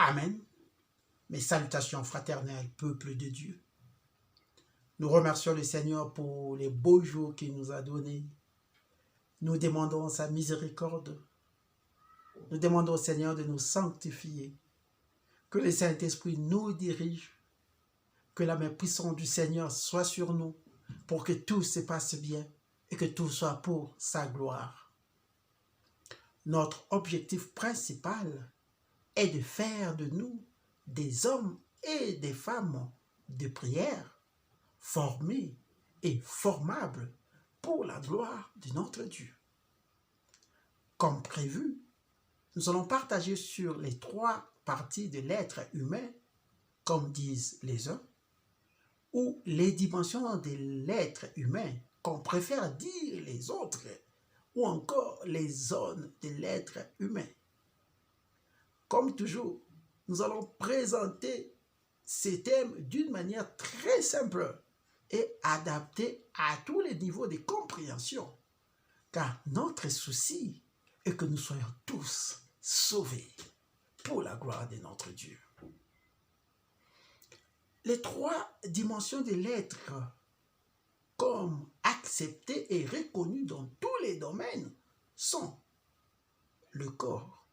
Amen. Mes salutations fraternelles, peuple de Dieu. Nous remercions le Seigneur pour les beaux jours qu'il nous a donnés. Nous demandons sa miséricorde. Nous demandons au Seigneur de nous sanctifier. Que le Saint-Esprit nous dirige. Que la main puissante du Seigneur soit sur nous pour que tout se passe bien et que tout soit pour sa gloire. Notre objectif principal est de faire de nous des hommes et des femmes de prière, formés et formables pour la gloire de notre Dieu. Comme prévu, nous allons partager sur les 3 parties de l'être humain, comme disent les uns, ou les dimensions de l'être humain, qu'on préfère dire les autres, ou encore les zones de l'être humain. Comme toujours, nous allons présenter ces thèmes d'une manière très simple et adaptée à tous les niveaux de compréhension, car notre souci est que nous soyons tous sauvés pour la gloire de notre Dieu. Les 3 dimensions de l'être, comme acceptées et reconnues dans tous les domaines, sont le corps,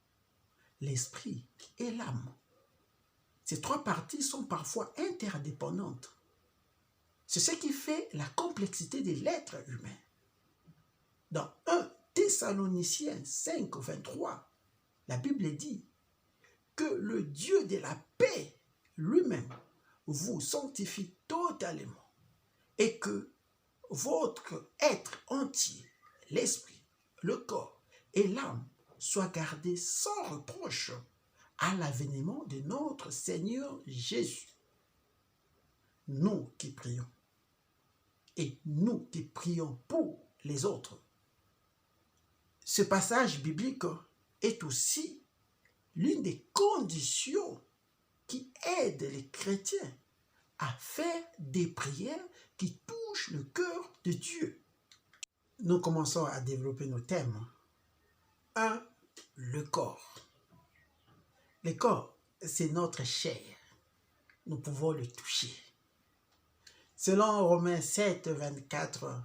l'esprit et l'âme. Ces 3 parties sont parfois interdépendantes. C'est ce qui fait la complexité de l'être humain. Dans 1 Thessaloniciens 5, 23, la Bible dit que le Dieu de la paix lui-même vous sanctifie totalement et que votre être entier, l'esprit, le corps et l'âme soient gardés sans reproche à l'avènement de notre Seigneur Jésus. Nous qui prions et nous qui prions pour les autres. Ce passage biblique est aussi l'une des conditions qui aident les chrétiens à faire des prières qui touchent le cœur de Dieu. Nous commençons à développer nos thèmes. 1. Le corps. Le corps, c'est notre chair. Nous pouvons le toucher. Selon Romains 7, 24,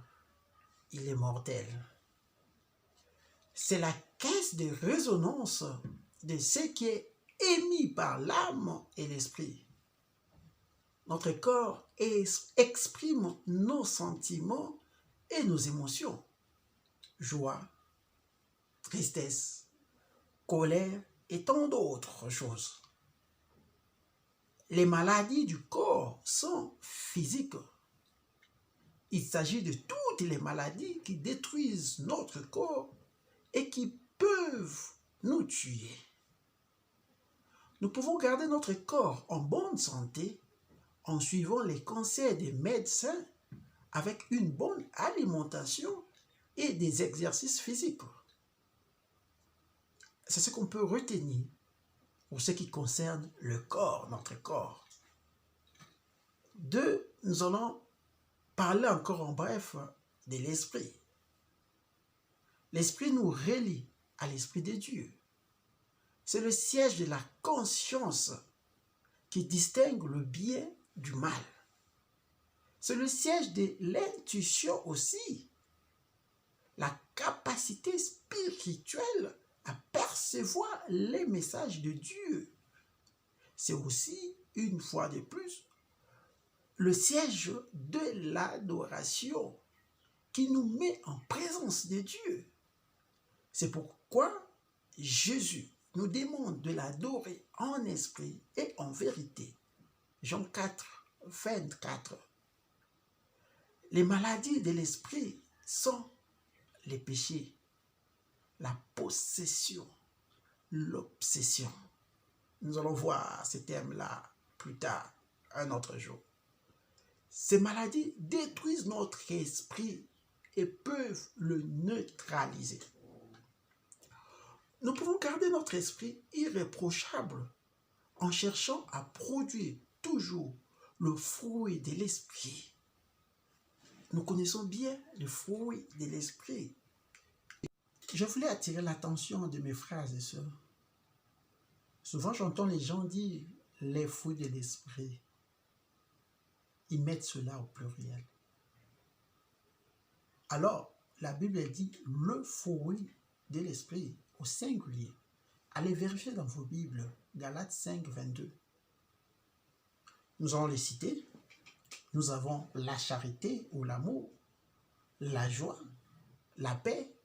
il est mortel. C'est la caisse de résonance de ce qui est émis par l'âme et l'esprit. Notre corps exprime nos sentiments et nos émotions. Joie, tristesse, colère et tant d'autres choses. Les maladies du corps sont physiques. Il s'agit de toutes les maladies qui détruisent notre corps et qui peuvent nous tuer. Nous pouvons garder notre corps en bonne santé en suivant les conseils des médecins avec une bonne alimentation et des exercices physiques. C'est ce qu'on peut retenir pour ce qui concerne le corps, notre corps. 2, nous allons parler encore en bref de l'esprit. L'esprit nous relie à l'esprit de Dieu. C'est le siège de la conscience qui distingue le bien du mal. C'est le siège de l'intuition aussi. La capacité spirituelle à percevoir les messages de Dieu. C'est aussi, une fois de plus, le siège de l'adoration qui nous met en présence de Dieu. C'est pourquoi Jésus nous demande de l'adorer en esprit et en vérité. Jean 4, 24. Les maladies de l'esprit sont les péchés, la possession, l'obsession. Nous allons voir ces thèmes-là plus tard, un autre jour. Ces maladies détruisent notre esprit et peuvent le neutraliser. Nous pouvons garder notre esprit irréprochable en cherchant à produire toujours le fruit de l'esprit. Nous connaissons bien le fruit de l'esprit. Je voulais attirer l'attention de mes frères et sœurs Souvent, j'entends les gens dire les fruits de l'esprit. Ils mettent cela au pluriel. Alors, la Bible dit le fruit de l'esprit au singulier. Allez vérifier dans vos Bibles, Galates 5, 22. Nous allons les citer. Nous avons la charité ou l'amour, la joie, la paix,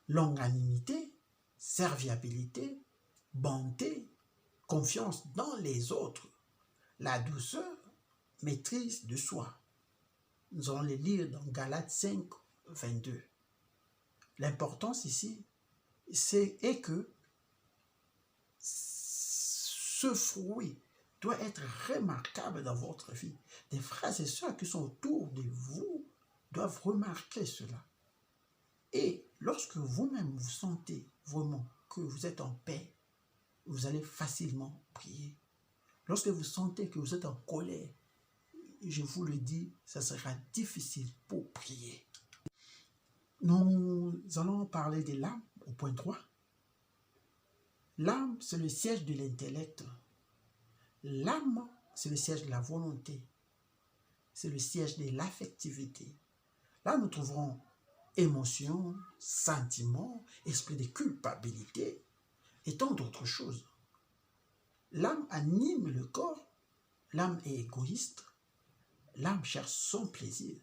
longanimité, serviabilité, bonté, confiance dans les autres, la douceur, maîtrise de soi. Nous allons les lire dans Galates 5, 22. L'importance ici, est que ce fruit doit être remarquable dans votre vie. Des frères et sœurs qui sont autour de vous doivent remarquer cela. Et lorsque vous-même vous sentez vraiment que vous êtes en paix, vous allez facilement prier. Lorsque vous sentez que vous êtes en colère, je vous le dis, ça sera difficile pour prier. Nous allons parler de l'âme au point 3. L'âme, c'est le siège de l'intellect. L'âme, c'est le siège de la volonté. C'est le siège de l'affectivité. Là, nous trouverons émotions, sentiments, esprit de culpabilité et tant d'autres choses. L'âme anime le corps. L'âme est égoïste. L'âme cherche son plaisir.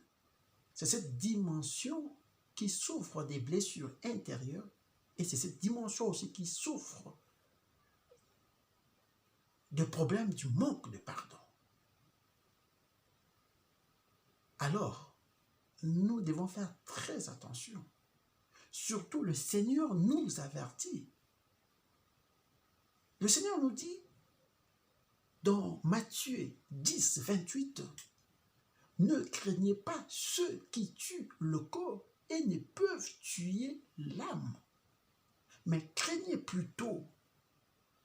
C'est cette dimension qui souffre des blessures intérieures et c'est cette dimension aussi qui souffre des problèmes du manque de pardon. Alors, nous devons faire très attention. Surtout, le Seigneur nous avertit. Le Seigneur nous dit dans Matthieu 10, 28, « Ne craignez pas ceux qui tuent le corps et ne peuvent tuer l'âme, mais craignez plutôt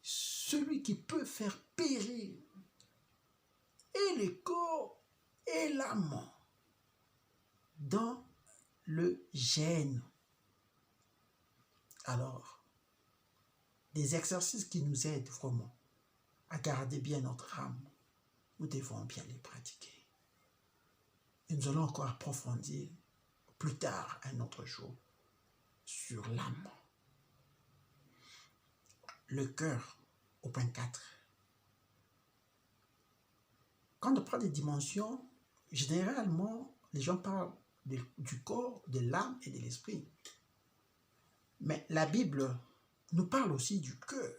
celui qui peut faire périr et le corps et l'âme dans le gène. » Alors, des exercices qui nous aident vraiment à garder bien notre âme, nous devons bien les pratiquer. Et nous allons encore approfondir plus tard, un autre jour, sur l'âme. Le cœur, au point 4. Quand on prend des dimensions, généralement, les gens parlent du corps, de l'âme et de l'esprit. Mais la Bible nous parle aussi du cœur.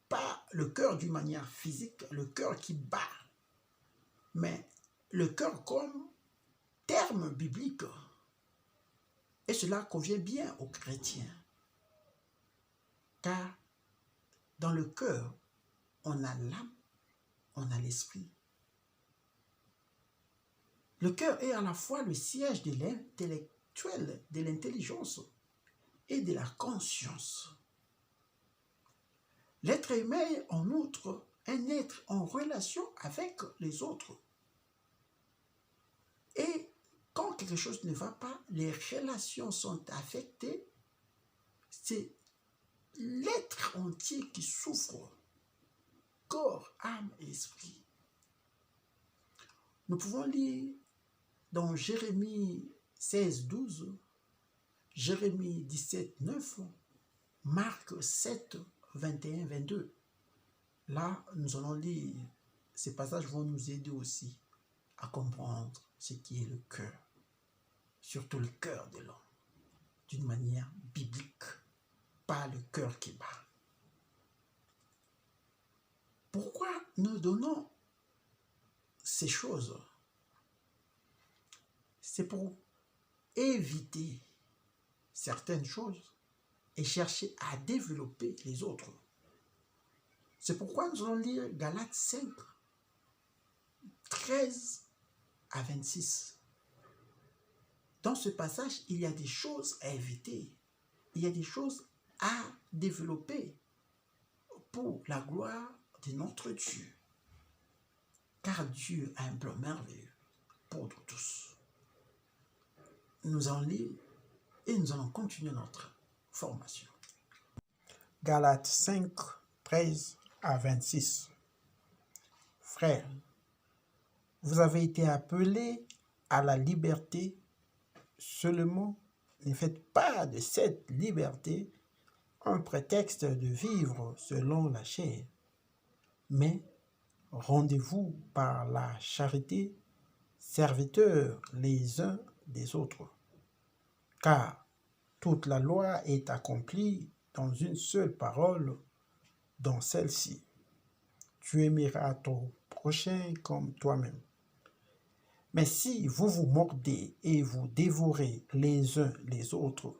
Pas le cœur d'une manière physique, le cœur qui bat, mais le cœur comme terme biblique. Et cela convient bien aux chrétiens. Car dans le cœur, on a l'âme, on a l'esprit. Le cœur est à la fois le siège de l'intellectuel, de l'intelligence et de la conscience. L'être humain est en outre un être en relation avec les autres. Et quand quelque chose ne va pas, les relations sont affectées, c'est l'être entier qui souffre, corps, âme et esprit. Nous pouvons lire dans Jérémie 16, 12, Jérémie 17, 9, Marc 7, 21, 22. Là, nous allons lire, ces passages vont nous aider aussi à comprendre ce qui est le cœur, surtout le cœur de l'homme, d'une manière biblique, pas le cœur qui bat. Pourquoi nous donnons ces choses? C'est pour éviter certaines choses et chercher à développer les autres. C'est pourquoi nous allons lire Galates 5, 13 à 26. Dans ce passage, il y a des choses à éviter. Il y a des choses à développer pour la gloire de notre Dieu. Car Dieu a un plan merveilleux pour nous tous. Nous allons lire et nous allons continuer notre formation. Galates 5, 13 à 26. Frères, vous avez été appelés à la liberté, seulement ne faites pas de cette liberté un prétexte de vivre selon la chair, mais rendez-vous par la charité, serviteurs les uns des autres. Car toute la loi est accomplie dans une seule parole, dans celle-ci. Tu aimeras ton prochain comme toi-même. Mais si vous vous mordez et vous dévorez les uns les autres,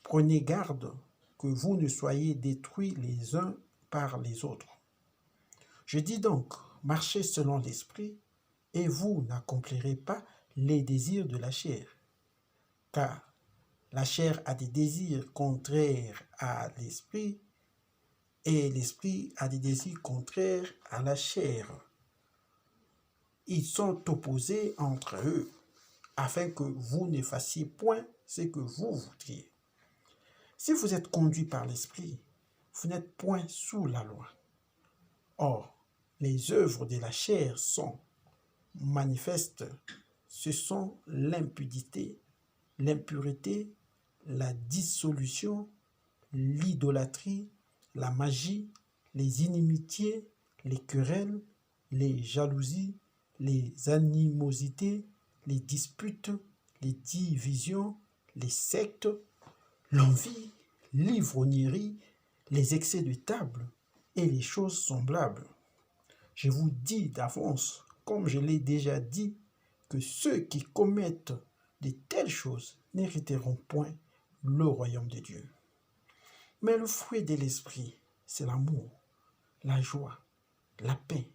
prenez garde que vous ne soyez détruits les uns par les autres. Je dis donc, marchez selon l'esprit, et vous n'accomplirez pas les désirs de la chair. Car la chair a des désirs contraires à l'esprit, et l'esprit a des désirs contraires à la chair. Ils sont opposés entre eux, afin que vous ne fassiez point ce que vous voudriez. Si vous êtes conduit par l'esprit, vous n'êtes point sous la loi. Or, les œuvres de la chair sont manifestes. Ce sont l'impudicité, l'impureté, la dissolution, l'idolâtrie, la magie, les inimitiés, les querelles, les jalousies, les animosités, les disputes, les divisions, les sectes, l'envie, l'ivrognerie, les excès de table et les choses semblables. Je vous dis d'avance, comme je l'ai déjà dit, que ceux qui commettent de telles choses n'hériteront point le royaume de Dieu. Mais le fruit de l'esprit, c'est l'amour, la joie, la paix,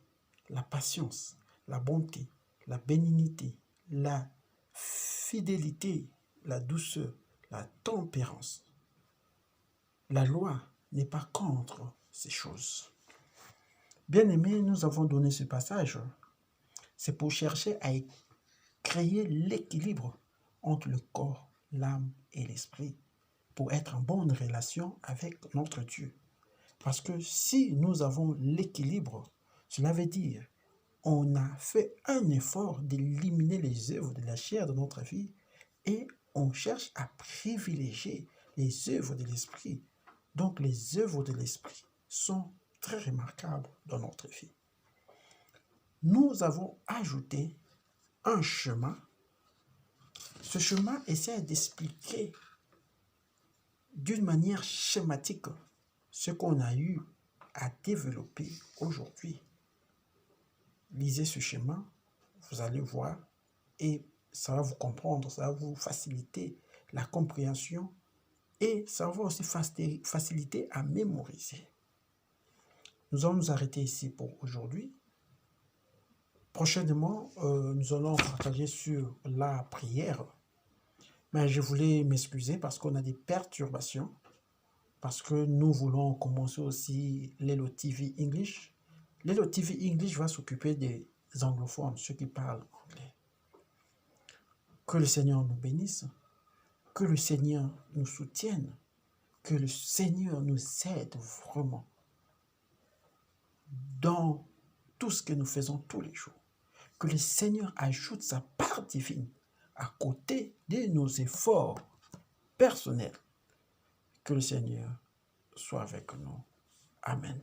la patience, la bonté, la bénignité, la fidélité, la douceur, la tempérance. La loi n'est pas contre ces choses. Bien-aimés, nous avons donné ce passage. C'est pour chercher à créer l'équilibre entre le corps, l'âme et l'esprit, pour être en bonne relation avec notre Dieu. Parce que si nous avons l'équilibre, cela veut dire on a fait un effort d'éliminer les œuvres de la chair de notre vie et on cherche à privilégier les œuvres de l'esprit. Donc les œuvres de l'esprit sont très remarquables dans notre vie. Nous avons ajouté un chemin. Ce chemin essaie d'expliquer d'une manière schématique ce qu'on a eu à développer aujourd'hui. Lisez ce schéma, vous allez voir, et ça va vous comprendre, ça va vous faciliter la compréhension et ça va aussi faciliter à mémoriser. Nous allons nous arrêter ici pour aujourd'hui. Prochainement, nous allons partager sur la prière. Mais je voulais m'excuser parce qu'on a des perturbations, parce que nous voulons commencer aussi l'Elo TV English. L'Elo TV English va s'occuper des anglophones, ceux qui parlent anglais. Que le Seigneur nous bénisse, que le Seigneur nous soutienne, que le Seigneur nous aide vraiment dans tout ce que nous faisons tous les jours. Que le Seigneur ajoute sa part divine à côté de nos efforts personnels. Que le Seigneur soit avec nous. Amen.